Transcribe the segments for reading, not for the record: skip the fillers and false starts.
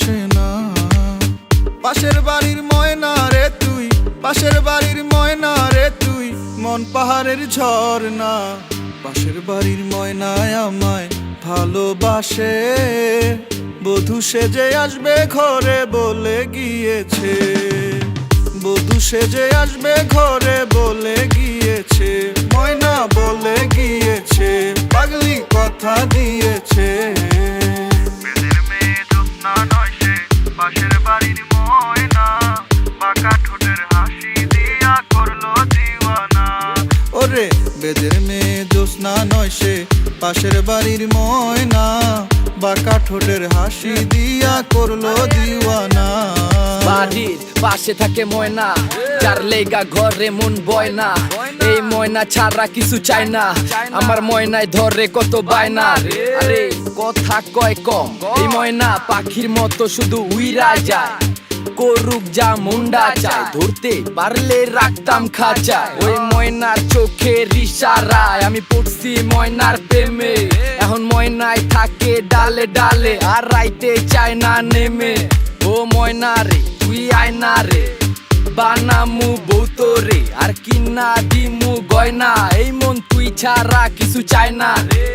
আসে না। পাশের বাড়ির ময়না রে তুই, পাশের বাড়ির ময়না রে তুই, মন পাহাড়ের ঝর্ণা। পাশের বাড়ির ময়নায় আমায় ভালোবাসে, বধূ সেজে আসবে ঘরে বলে গিয়েছে, বধূ সেজে আসবে ঘরে বলে গিয়েছে, ময়না বলে গিয়েছে, পাগলি কথা দিয়েছে। বেদের মেয়ে জ্যোৎস্না নয় সে, পাশের বাড়ির ময়না, বাঁকা ঠোঁটের হাসি দিয়া করলো দিওয়ানা। ওরে বেদের মেয়ে জ্যোৎস্না নয় সে, পাশের বাড়ির ময়না, বাঁকা ঠোঁটের হাসি দিয়া করলো দিওয়ানা। বাড়ির পাশে থাকে ময়না, যার লেগা ঘরে মন বয় না। এই ময়না ছাড়া কিছু চাই না, আমার ময়নায় ধরে কত বায়না। আরে কথা কয় কম, এই ময়না পাখির মতো শুধু উইরা যায়, করুক যা মুন্ডা চায়, ধরতে পারলে রাখতাম খাঁচায়। ওই ময়নার চোখের ইশারায় আমি পড়ছি ময়নার প্রেমে, এখন ময়নায় থাকে ডালে ডালে আর রাইতে চায় না নেমে। ও ময়না রে তুই আয়না রে, বানামু বৌতরে আর কিনা দিমু গয়না, এই মন তুই ছাড়া কিছু চায় না রে।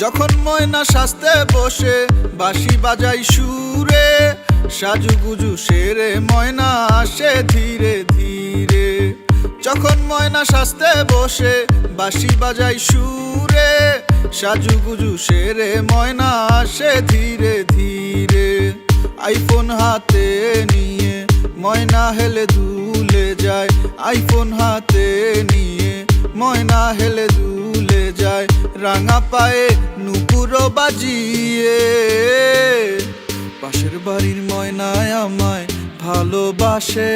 যখন ময়না সাজতে বসে বাঁশি বাজাই সুরে, সাজুগুজু সেরে ময়না আসে ধীরে ধীরে। যখন ময়না সাজতে বসে বাঁশি বাজাই সুরে, সাজুগুজু সেরে ময়না আসে ধীরে ধীরে। আইফোন হাতে নিয়ে ময়না হেলে দুলে যায়, আইফোন হাতে নিয়ে ময়না হেলে দুলে যায়, রাঙা পায়ে নুপুরো বাজিয়ে। পাশের বাড়ির ময়নায় আমায় ভালোবাসে,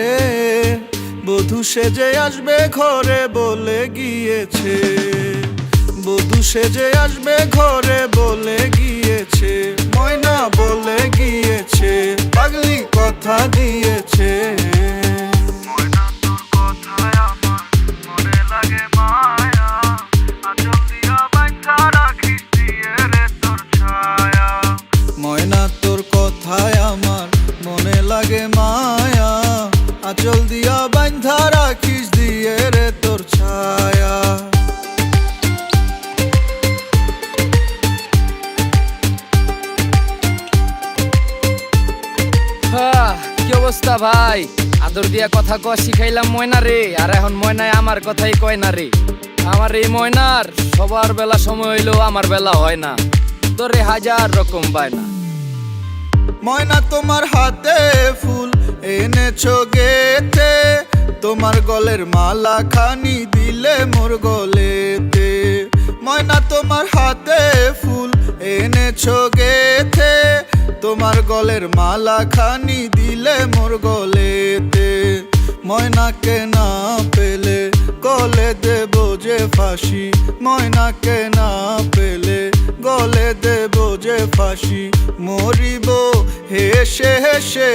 বধূ সেজে আসবে ঘরে বলে গিয়েছে, বধূ সেজে আসবে ঘরে বলে গিয়েছে, ময়না বলে গিয়েছে, পাগলি কথা দিয়েছে। ময়না তোর কথায় আমার মনে লাগে মায়া, আঁচল দিয়া বাঁধা রাখিস দিয়ে রে তোর ছায়া। ময়না তোর কথায় আমার মনে লাগে মায়া, আঁচল দিয়া বাঁধা রাখিস দিয়ে রে তোর ছায়া। কি অবস্থা ভাই, আদর দিয়া কথা কয়া শিখাইলাম ময়না রে, আর এখন ময়নায় আমার কথাই কয় না রে। আমার এই ময়নার সবার বেলা সময় হইলেও আমার বেলা হয় না, তোরে হাজার রকম বায়না। ময়না তোমার হাতে ফুল এনেছো গেতে, তোমার গলের মালা খানি দিলে মোর গলেতে। ময়না তোমার হাতে ফুল এনেছো গেতে, তোমার গলের মালা খানি দিলে মোর গলেতে। ময়নাকে না পেলে গলে দেব যে ফাঁসি, ময়নাকে না পেলে গলে দেব যে ফাঁসি, মরিব হেসে হেসে।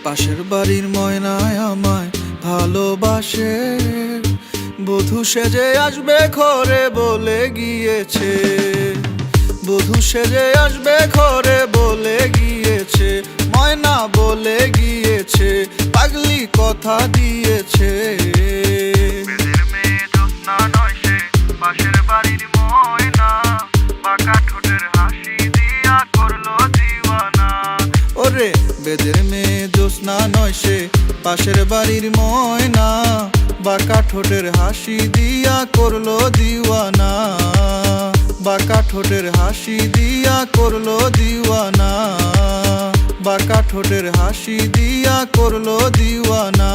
পাশের বাড়ির ময়নায় আমায় ভালোবাসে, বধূ সেজে আসবে ঘরে বলে গিয়েছে, বধূ সেজে আসবে ঘরে বলে গিয়েছে, ময়না বলে গিয়েছে, পাগলি কথা দিয়েছে। বেদের মেয়ে জ্যোৎস্না নয় সে, পাশের বাড়ির ময়না, বাঁকা ঠোঁটের হাসি দিয়া করলো দিওয়ানা। ওরে বেদের মেয়ে জ্যোৎস্না নয় সে, পাশের বাড়ির ময়না, বাঁকা ঠোঁটের হাসি দিয়া করলো দিওয়ানা, বাঁকা ঠোঁটের হাসি দিয়া করলো দিওয়ানা, বাঁকা ঠোঁটের হাসি দিয়া করলো দিওয়ানা।